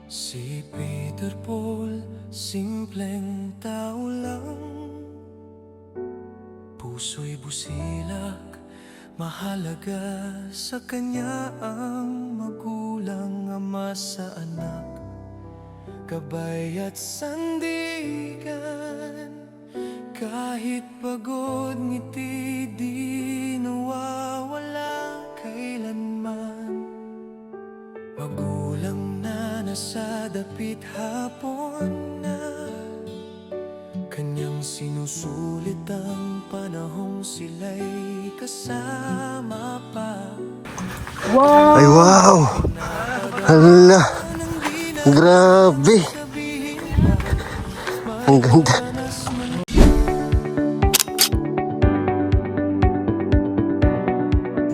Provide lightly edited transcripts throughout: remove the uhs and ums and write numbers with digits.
Si Peter Paul, simpleng tao lang. Puso'y busilak, mahalaga sa kanya ang magulang, ama sa anak, gabay at sandigan. Kahit pagod, ngiti di nawawala kailanman. Magulang na nasa dapit hapon na, kanyang sinusulit ang panahong sila'y kasama pa. Wow! Ay, wow! Hala! Grabe! Ang ganda!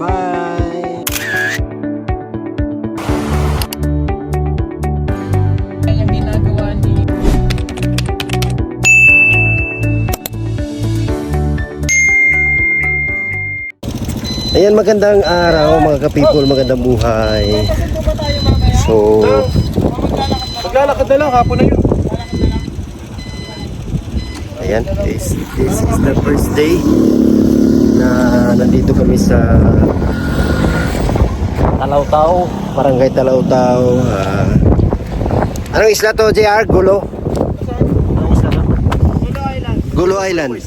Bye! Yung ginagawa ni Ayan, magandang araw mga ka-people, magandang buhay. Pasundo ba tayo mamaya? So, Maglalakad na lang, hapon na yun. ayan, this is the first day na nandito kami sa Talautaw, Barangay Talautaw. Anong isla to, JR? Gulo? Anong isla to? Gulo Island.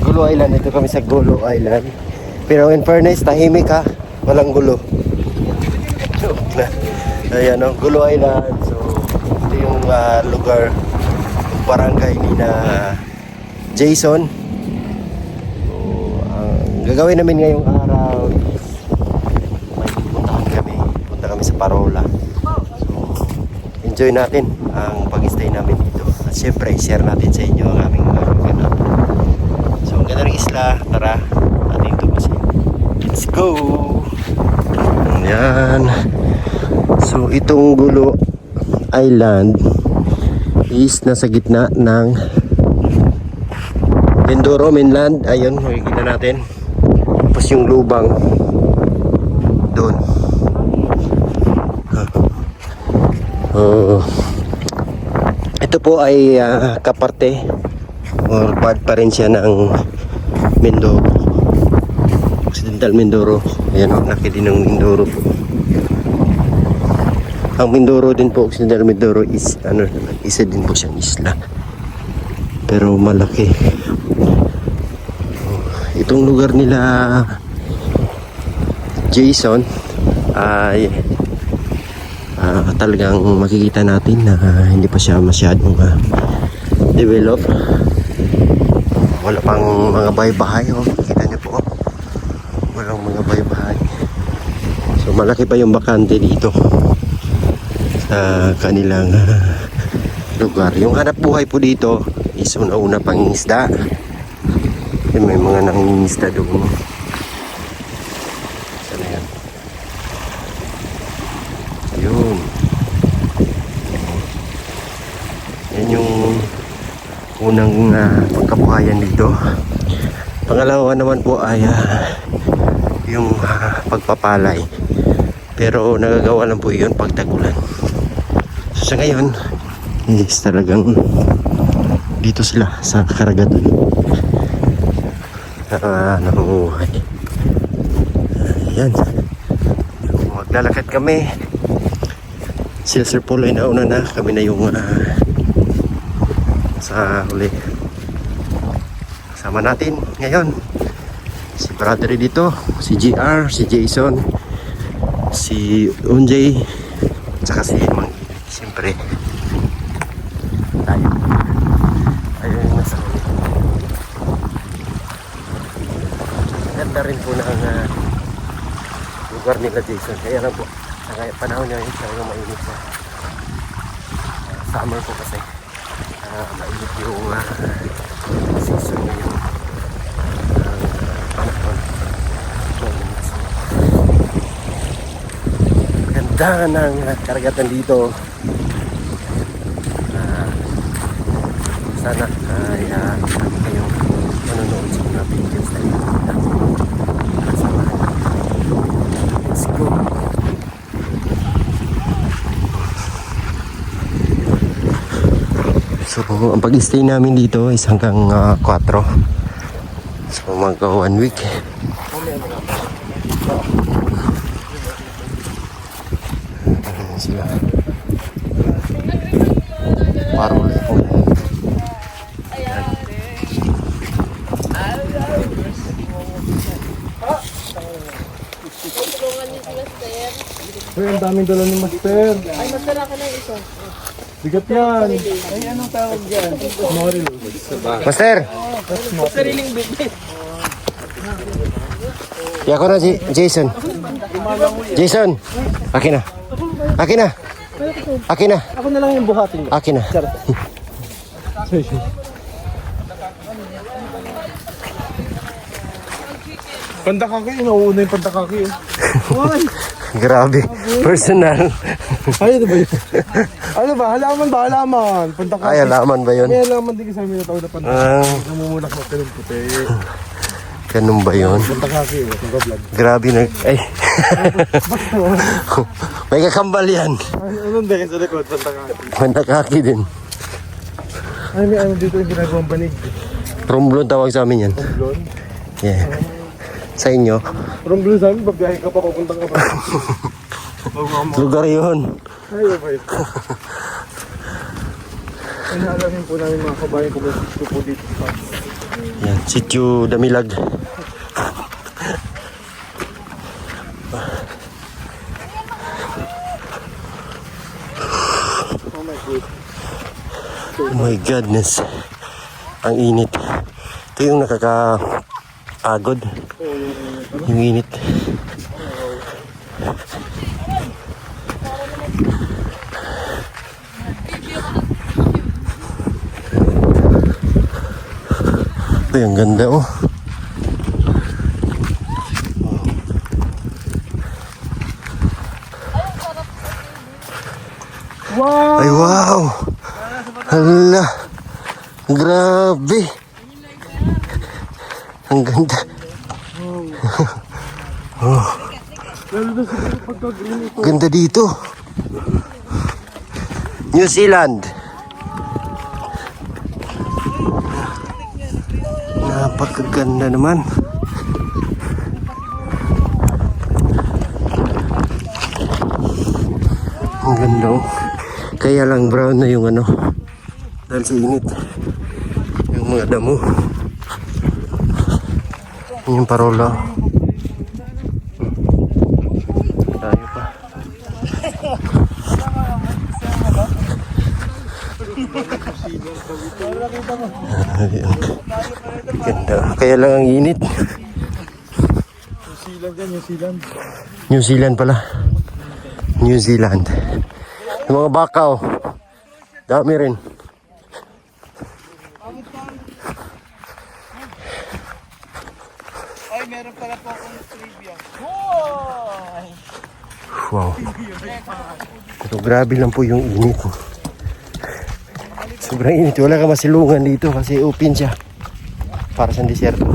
Gulo Island, ito kami sa Gulo Island. Pero in fairness, tahimik ha, walang gulo. Ayan o, Gulo Island. So, ito yung lugar, barangay ni na Jason. So, ang gagawin namin ngayong araw is punta kami sa Parola. So, enjoy natin ang pag-stay namin dito. At syempre, share natin sa inyo ang aming ganap. So, ang ganda ng isla. Tara, ating tumasin. Let's go! Ayan. So, itong Gulo Island is nasa gitna ng Mindoro mainland. Ayun, makikita natin. Tapos yung lubang doon. Ito po ay kaparte or part pa rin siya ng Mindoro, Occidental Mindoro. Ayan, laki din ng Mindoro po. Ang Mindoro din po, Occidental Mindoro is isa din po siyang isla, pero malaki. Itong lugar nila Jason ay talagang makikita natin na hindi pa siya masyadong develop. Wala pang mga bahay-bahay. Kita niyo po, walang mga bahay-bahay. So malaki pa yung bakante dito sa kanilang lugar. Yung hanap buhay po dito is una-una pangingisda. May mga nangingisda doon. Sana yan. Yun. Yan yung unang pagkabuhayan dito. Pangalawa naman po ay yung pagpapalay. Pero nagagawa lang po yun pag tag-ulan. So sa ngayon is talagang dito sila sa karagatan namuhay. Ayan. So, maglalakad kami. Sila Sir Paul ay nauna na. Kami na yung sa huli. Kasama natin ngayon si brother dito, si GR, si Jason, si Unjay, tsaka si Mang. Siyempre tayo. Ayun yung nasa huli. Ganda rin po ng lugar nila Jason. Kaya lang po sa panahon niya yun talagang mainit siya. Summer po kasi mainit yung season ngayon. Panahon. Ganda ng karagatan dito. Sana ay kayong manonood sa mga videos na ito. Let's go! So, ang pag-stay namin dito is hanggang 4. So, mag 1 week. Ayan sila. Parol po. Uy, ang daming dala ni Master. Ay, masara ka ng isa. Bigat yan. Ay, anong tawag dyan? Moril. Master! Sariling business. Kaya ko na si Jason. Jason! Akin na. Akin na. Akin na. Ako na lang yung buhatin. Akin na. Pandakaki, nauuna yung pandakaki. Why? Grabe. Personal. Ay, ano ba yun? Ano ba? Halaman ba? Halaman. Pandakaki. Ay, alaman ba yun? May halaman din kasi amin na tao na pandakaki. Ah, Namumulak na pinong puti. ganun ba yun? Pandakaki, yung vlog. Grabe na. Ay. May kakambal yan. Ay, anong dahil sa likod? Pandakaki. Mandakaki din. Ay, may ano dito yung ginagawang banig. Romblon tawag sa amin yan. Romblon. Yeah. Sa inyo, Romblon sa amin, pagbiyahe ka pa, papunta ka pa. lugar yun. Ay, okay. Ay, naalamin po namin mga kabayan kung may gusto po dito. Yan, Sitio Damilag. Oh my goodness. Ang init. Ito yung nakaka-agod. Yung init. Uy, ang ganda oh. Wow! Ay, wow! Hala! Grabe! Ang ganda. Lalo na siguro pagka-green ito. Ganda dito. New Zealand. Napakaganda naman. Ang ganda oh. Kaya lang brown na yung ano. Dahil sa init. Yung mga damo. Yung parola. Tayo pa. Ganda. Kaya lang ang init. New Zealand yan, New Zealand. New Zealand pala. New Zealand. Yung mga baka oh. Dami rin. Ay, meron pala po akong trivia. Wow. Pero grabe lang po yung init. Sobrang init. Wala ka masilungan dito kasi open siya. Para sa desierto.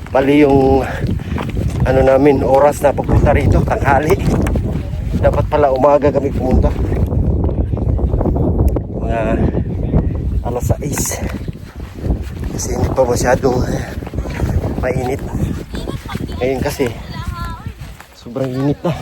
Bali yung ano namin, oras na pagpunta rito, tanghali. Dapat pala umaga kami pumunta. Mga alas 6. Kasi hindi pa masyadong mainit. Ngayon kasi sobrang init na.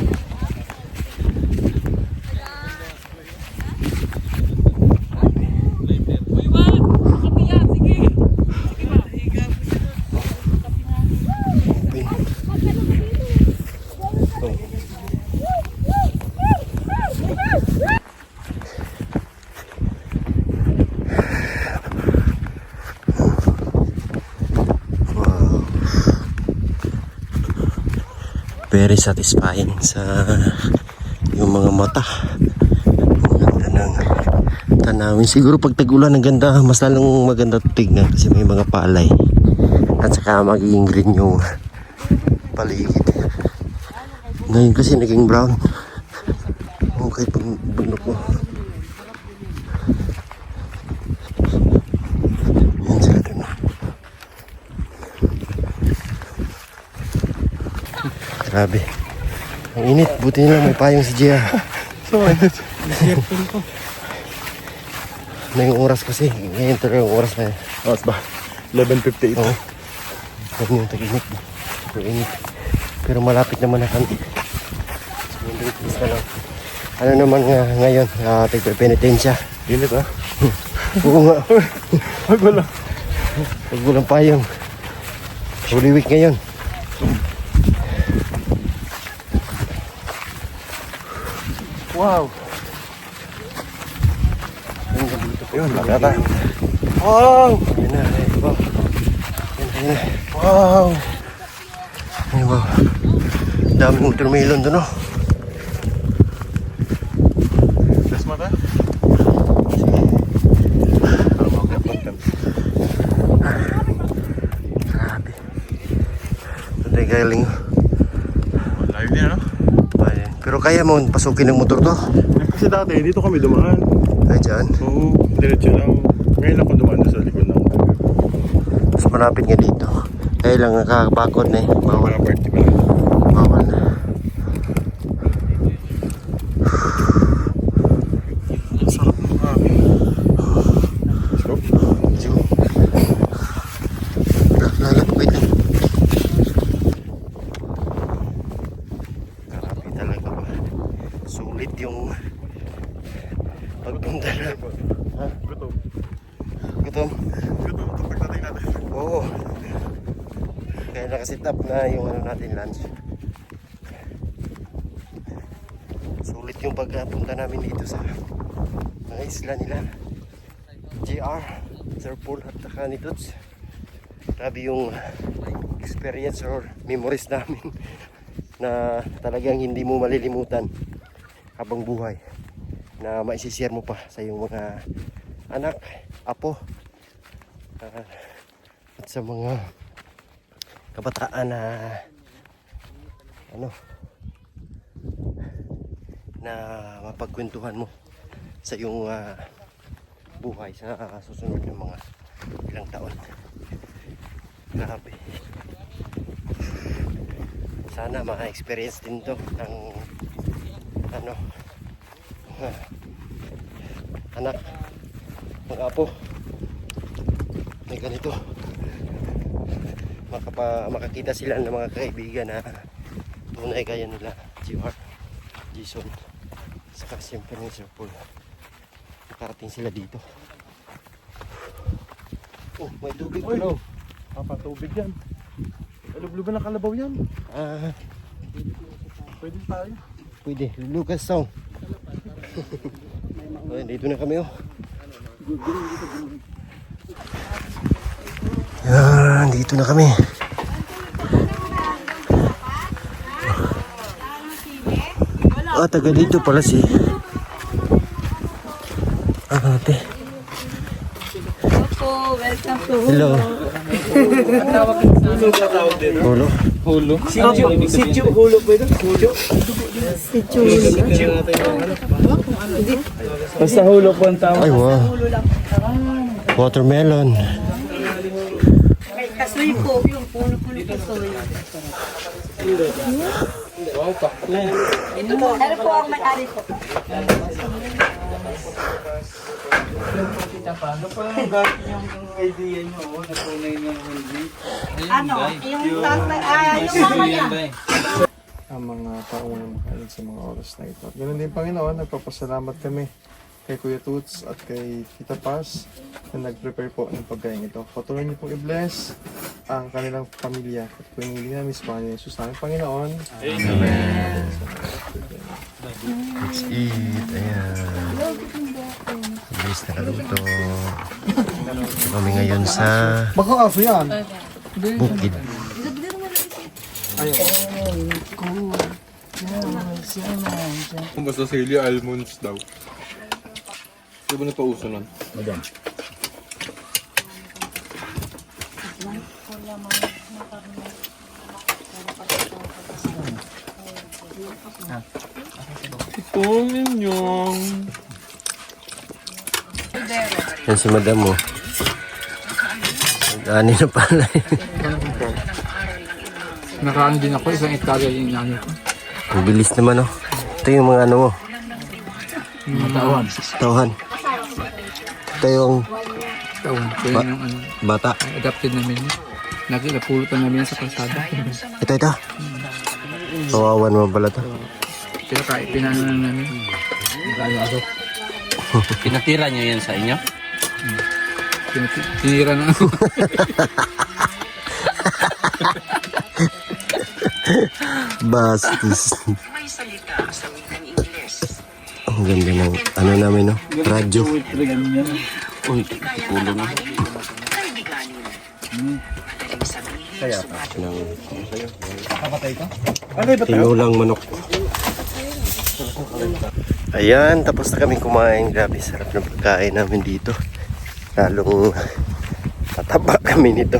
Very satisfying sa yung mga mata. Ang ganda ng tanawin. Siguro pag tag-ulan ang ganda, mas lalong maganda tignan kasi may mga palay. At saka magiging green yung paligid. Ngayon kasi naging brown. Okay pag bundok mo. Yan sila dun. Grabe. Ang init. Buti nila may payong si Gia. So, na yung oras kasi. Ngayon talaga yung oras na. Oras ba? 11:58. Oo. Yan yung tag-init. Super init. Pero malapit naman na kami. So, na lang. Ano naman nga ngayon? Tigpe-penitensya. Init ah. Oo nga. Wala. Paggulang payong. Holy Week ngayon. Wow. Yun, Tata. wow. Ayun na. Ayun na. Ayun na. Wow. Ayun ba? Daming watermelon doon, no? Gas mata? Grabe. Ito tayo galing. Layo din ano? Ayun. Pero kaya mo pasukin ng motor to? Kasi dati dito kami dumaan. Ay, dyan. Oo, diretso lang. Ngayon ako dumaan doon sa likod ng Mas malapit nga dito. Kaya lang nakakapagod na eh. Bawal. mga party pa lang. Bawal na. Sarap ng hangin. Let's go. Let's go. Wait lang. Grabe talaga ba. Sulit yung pagpunta na. Ha? Gutom. Gutom? Gutom. Ito pagdating natin. Oo. Kaya nakasit up na yung ano natin lunch. Sulit yung pagpunta namin dito sa mga isla nila. JR, Sir Paul at saka ni Toots. Grabe yung experience or memories namin na talagang hindi mo malilimutan habang buhay, na maisishare mo pa sa iyong mga anak, apo, at sa mga kabataan na na mapagkwentuhan mo sa iyong buhay sa susunod ng mga ilang taon. Grabe. Sana ma-experience din to ng anak, mga apo, may ganito. Makakita sila ng mga kaibigan na tunay kaya nila. JR, Jason, saka siyempre ni Sir Paul. Nakarating sila dito. Oh, may tubig Uy. no? Papatubig yan. Lubluban ng kalabaw yan. Pwede tayo. Pwede. Lucas Song. Oh, dito na kami oh. Yan, dito na kami. Taga dito pala si ate. Welcome to Hello. Hulo. Hulo. Sityo hulo po ito. Hulo. Basta hulo po ang tawag. Ay wow. Watermelon. May kasoy po. Yung puno-puno kasoy. Ano po ang may-ari po? Ano pa yung idea nyo? Natunay nyo yung hindi. Ano? Yung tatay, yung mama niya. Ang mga taong makain sa mga oras na ito. At ganoon din, Panginoon, nagpapasalamat kami kay Kuya Toots at kay Tita Paz na nag-prepare po ng pagkain ito. Patuloy niyo pong i-bless ang kanilang pamilya at kung hindi namin sa Panginoon Jesus namin, Panginoon. Amen. Let's eat. Ayan. Bilis na kaluto. Ito kami ngayon sa Baka aso yan. bukid. Kung basta Celia almonds daw. Di ba nagpauso nun? Madam. Ito ninyong. Yan si madam mo. Nag-ani na pala. Nakaraan din ako, isang Italia yung nanay ko. Ang bilis naman oh. Ito yung mga ano mo. Matawan. Tauhan. Ito yung Taon. So yan yung ano, bata. adapted namin yun. Napulutan namin yan sa kalsada. Ito. Kawawan naman pala to. Kaya kahit pinano na namin. Pinatira niyo yan sa inyo? Tinira na ako. Bastos. Ang ganda ng ano namin, no? Radyo. Uy, pulo na. Tinulang manok. Ayan, tapos na kami kumain. Grabe, sarap ng pagkain namin dito. Lalong tataba kami nito.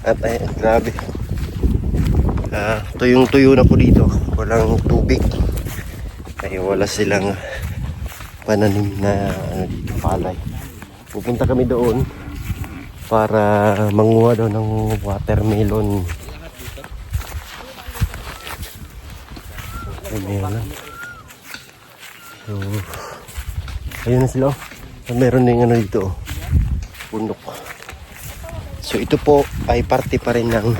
At ayan, grabe. Tuyong-tuyo na po dito. Walang tubig. Ay wala silang pananim na ano dito, palay. Pupunta kami doon para manguha daw ng watermelon. Watermelon. So, ayun na sila. Meron din ano dito, punok. So ito po ay parte pa rin ng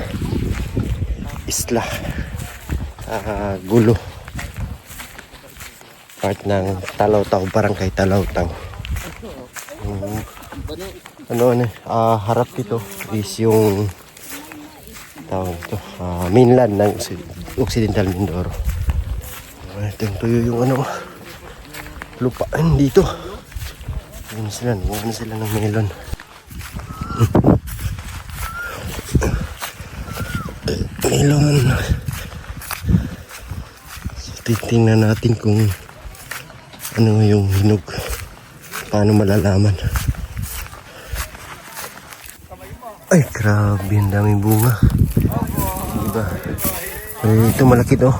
isla Gulo, part ng Talawtaw, barangay Talawtaw. Harap dito is yung tawag ito, mainland ng Occidental Mindoro. Ito yung tuyo yung ano, lupaan dito. Ayun sila, nakuha na sila ng melon. Melon. So, titingnan natin kung ano yung hinog. Paano malalaman. Ay, grabe, ang daming bunga. Diba? Ay, ito malaki to.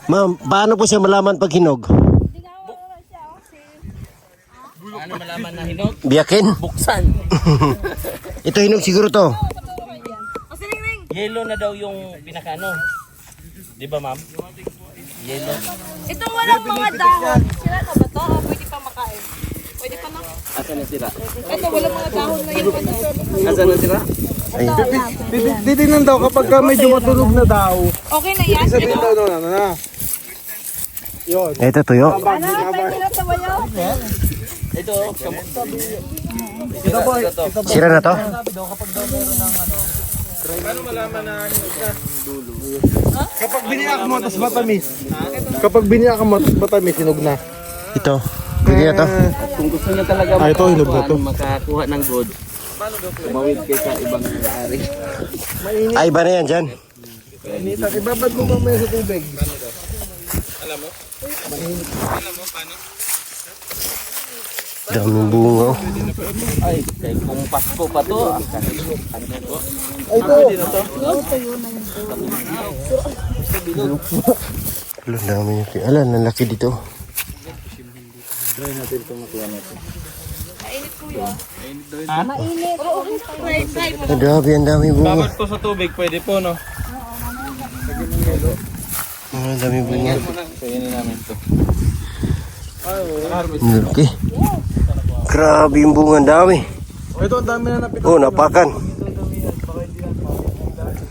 Ma'am, paano po siya malaman pag hinog? Ano malaman na hinog? Biyakin? Buksan. Ito hinog siguro to. Yellow na daw yung pinakano. Di ba, ma'am? Yellow. Itong walang mga dahon. Sila na ba to? O pwede pa makain? Pwede pa na? Asan na sila? Ito, walang mga dahon na yun. Asan na sila? Titignan daw kapag medyo matunog na daw. Okay na yan? Sabihin daw na. Yun. Ito tuyo. Ano? Pwede na sa wayo? Ito, Ito po. Sira na to? Kapag biniyak mo, tas matamis. Kapag biniyak mo, tas matamis, hinog na. Ito. Pwede na to? kung gusto niyo talaga ito, hinog na to. makakuha ng good, tumawid kayo sa ibang ari. Ay, iba na yan dyan. Ibabad mo mamaya sa tubig. Daming bunga. Oh. Ay, kung Pasko pa to, Wala, dami nyo. Ala, nalaki dito. Ang dami, ang daming bunga. Babad ko sa tubig, pwede po, no? Ang daming bunga. Kaya namin to. Malaki. Grabe yung bunga, ang dami. Ito, ang dami na napit. Oh, napakan.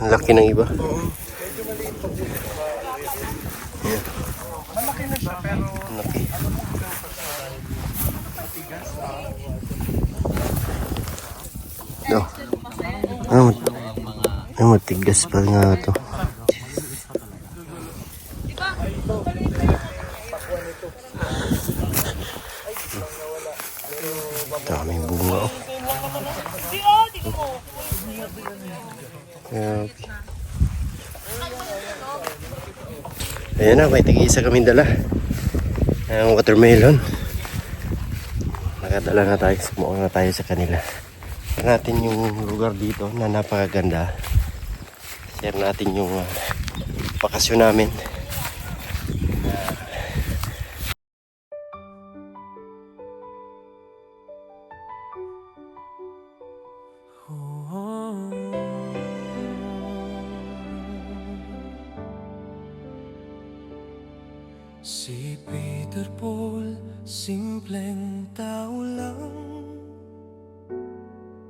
Ang laki ng iba. Ayan. Ang laki. Oh. Matigas pa nga ito. Daming bunga. Oh. Grabe. Ayan na, may tig-isa kaming dala. Ang watermelon. Nakadala na tayo, sumuha na tayo sa kanila. Share natin yung lugar dito na napakaganda. Share natin yung bakasyon namin. Peter Paul, simpleng tao lang.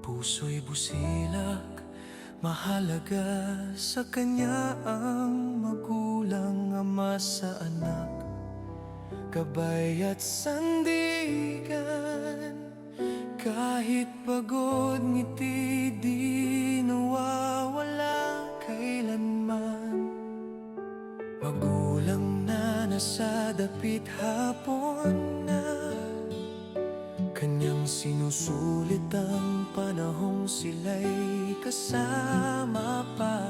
Puso'y busilak, mahalaga sa kanya ang magulang, ama sa anak, gabay at sandigan. Kahit pagod, ngiti di nawawala kailanman. Magulang na nasa dapit hapon na, kanyang sinusulit ang panahong sila'y kasama pa.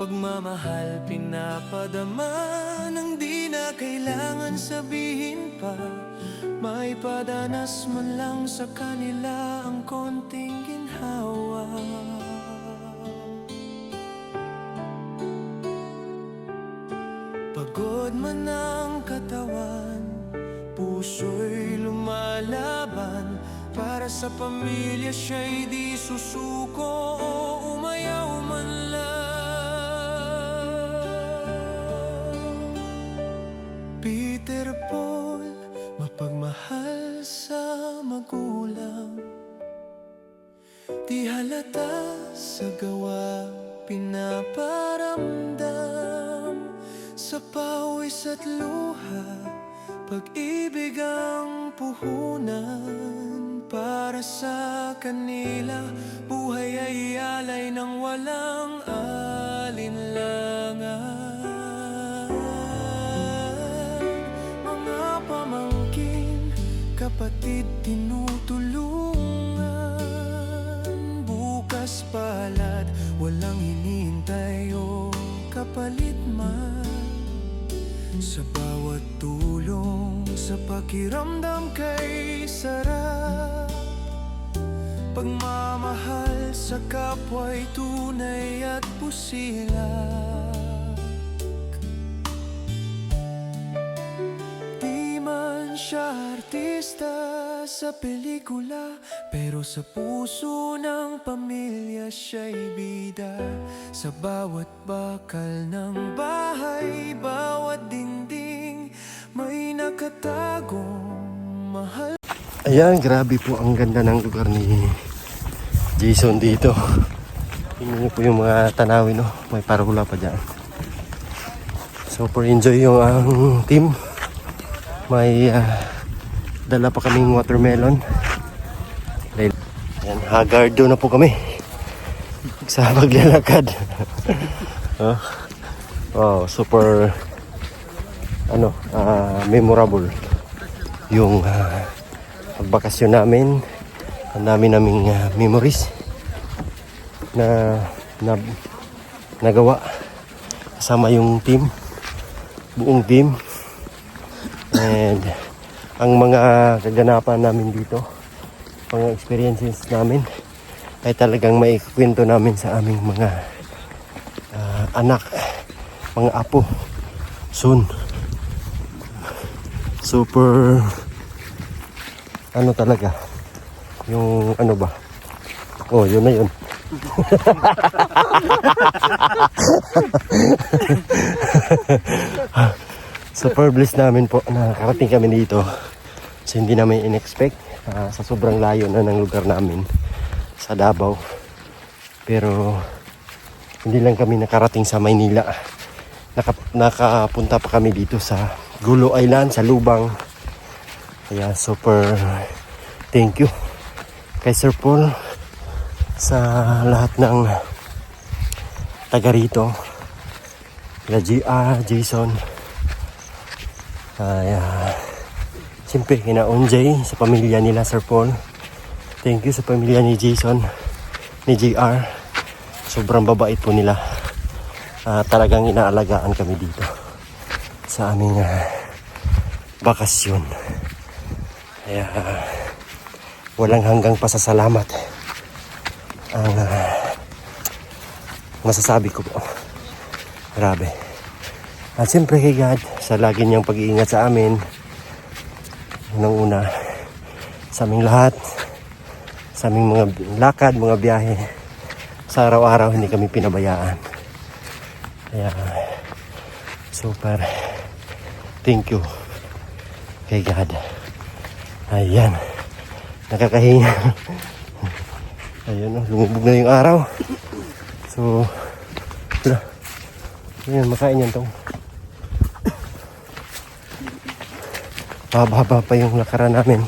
Pagmamahal pinapadama nang di na kailangan sabihin pa. May padanas man lang sa kanila ang konting ginhawa. Pagod man ang katawan, puso'y lumalaban. Para sa pamilya siya'y di susuko o umayaw man lang. Peter Paul, mapagmahal sa magulang, di halata sa gawa, pinaparamdam. Sa pawis at luha, pag-ibig ang puhunan. Para sa kanila, buhay ay alay ng walang alinlangan. Mga pamangkin, kapatid tinutulungan. Bukas palad, walang hinihintay o kapalit man. Sa bawat tulong, sa pakiramdam kay sarap. Pagmamahal sa kapwa'y tunay at busilak. Di man siya artista sa pelikula, pero sa puso ng pamilya siya'y bida. Sa bawat bakal ng bahay, bawat dingding, may nakatagong mahal. Ayan, grabe po ang ganda ng lugar ni Jason dito. Tingnan niyo po yung mga tanawin, no? May parula pa dyan. Super enjoy yung team. May dala pa kaming watermelon. Ayan, haggard na po kami sa paglalakad. Wow, super memorable yung pagbakasyon namin. Ang dami naming memories na nagawa kasama yung team, buong team. And ang mga kaganapan namin dito, mga experiences namin, ay talagang maikwento namin sa aming mga anak, mga apo soon. Super talaga yung ba, oh yun na yun. Super blessed namin po na karating kami dito. So hindi namin in-expect sa sobrang layo na ng lugar namin sa Davao. Pero hindi lang kami nakarating sa Maynila. Nakapunta pa kami dito sa Gulo Island, sa Lubang. Kaya super thank you kay Sir Paul sa lahat ng taga rito. La GR, Jason. Siyempre kina Onjay, sa pamilya nila Sir Paul. Thank you sa pamilya ni Jason, ni JR. Sobrang babait po nila. Talagang inaalagaan kami dito sa aming bakasyon. Kaya walang hanggang pasasalamat ang masasabi ko po. Grabe. At siyempre kay God sa lagi niyang pag-iingat sa amin. Unang-una sa aming lahat, sa aming mga lakad, mga biyahe. Sa araw-araw hindi kami pinabayaan. Kaya super Thank you kay God. Ayan. Nakakahinga. Ayan, lumubog na yung araw. So, wala. Ayan, makain yan tong. Haba-haba pa yung lakaran namin.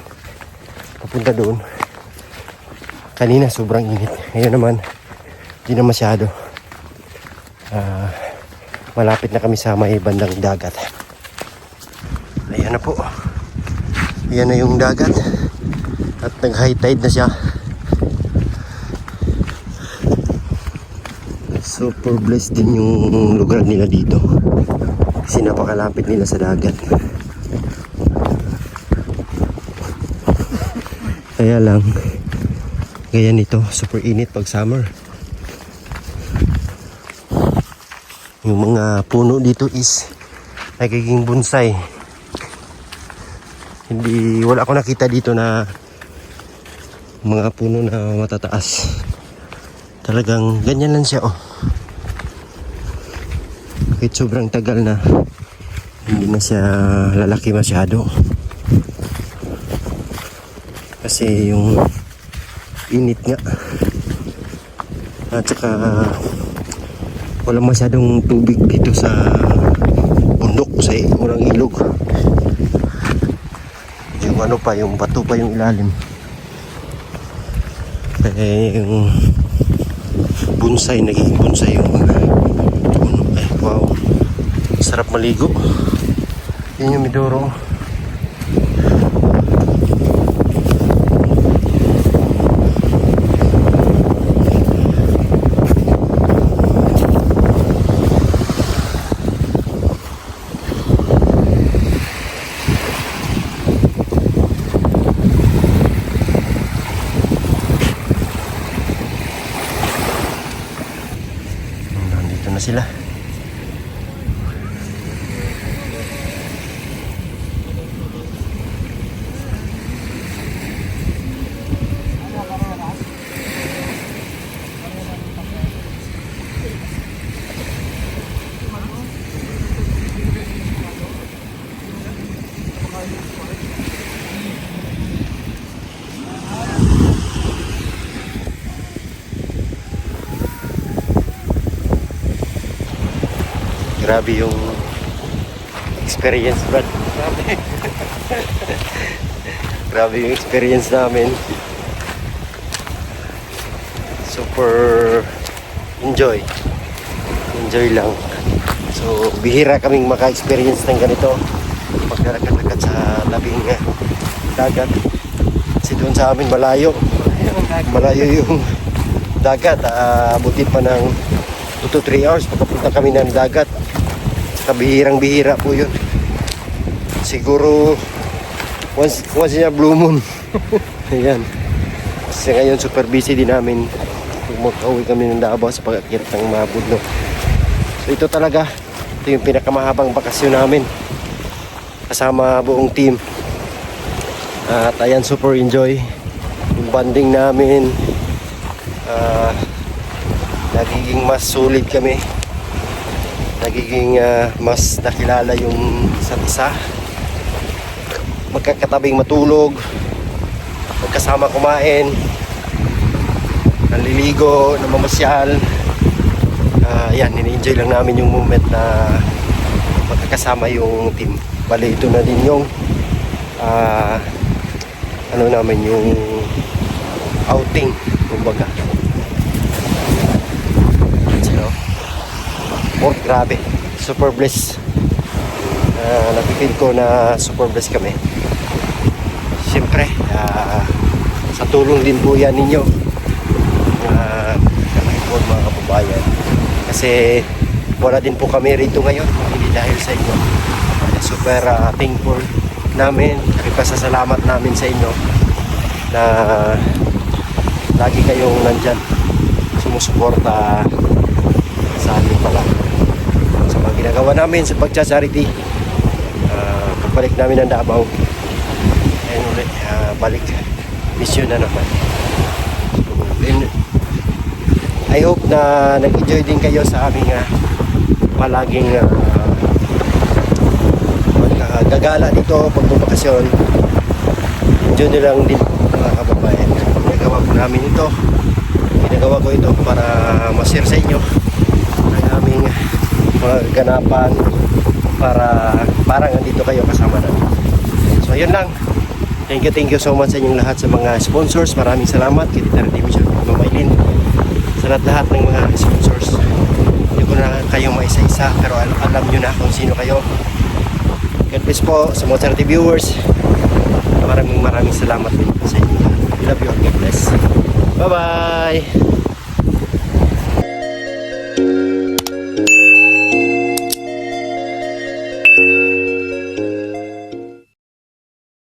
Papunta doon. Kanina sobrang init. Ngayon naman, hindi na masyado. Malapit na kami sa may bandang dagat. Ayan na po. Ayan na yung dagat. At nag-high tide na siya. Super blessed din yung lugar nila dito. Kasi napakalapit nila sa dagat. Kaya lang, ganyan ito, super init pag summer. Yung mga puno dito is nagiging bonsai. Wala ako nakita dito na mga puno na matataas. Talagang ganyan lang siya, oh. Kahit sobrang tagal na, hindi na siya lalaki masyado. Kasi yung init nga. At saka wala masyadong tubig dito sa bundok, sa urang ilog. Yung ano pa, yung bato pa yung ilalim. Kaya yung bonsai, nagiging bonsai yung puno. Ay, wow. Sarap maligo. Yun yung Mindoro. Na sila. Grabe yung experience, Brad. Grabe yung experience namin. Super enjoy lang. So bihira kaming maka-experience ng ganito, maglalakad-lakad sa tabing dagat. Kasi doon sa amin malayo yung dagat. Abutin pa ng 2 to 3 hours pagkapunta kami ng dagat. Kabihirang-bihira po yun. Siguro once in a blue moon. Ayan. Kasi ngayon super busy din namin. Magkauwi kami ng Davao sa pag-akit ng mga bundok. So ito talaga, ito yung pinakamahabang bakasyon namin kasama buong team. At ayan, super enjoy yung bonding namin. Nagiging mas sulit kami. Nagiging mas nakilala yung isa't isa. Magkakatabing matulog, magkasama kumain, naliligo, namamasyal. Yan, ini-enjoy lang namin yung moment na magkakasama yung team. Bali, ito na din yung ano namin, yung outing, kumbaga. Grabe, super blessed. Napipil ko na super blessed kami. Siyempre, sa tulong din po yan ninyo, mga kababayan. Kasi wala din po kami rito ngayon, hindi dahil sa inyo. Super thankful namin, pasasalamat namin sa inyo na lagi kayong nandyan, sumusuporta sa amin pala sa mga ginagawa namin sa pagcha-charity. Pagbalik namin ng Davao, and ulit balik mission na naman. And I hope na nag-enjoy din kayo sa aming palaging gagala dito pag bumakasyon. Diyan nyo lang din mga kababayan. Ginagawa ko namin ito. Ginagawa ko ito para ma-share sa inyo ang aming mga ganapan para parang andito kayo kasama namin. So yun lang. Thank you so much sa inyong lahat sa mga sponsors. Maraming salamat kay Tita Redemption, Mamaylin, sa lahat ng mga sponsors. Hindi ko na kayo maisa-isa pero alam nyo na kung sino kayo. God bless po sa mga charity viewers. Maraming salamat din sa inyo. Love you all. God bless. Bye-bye!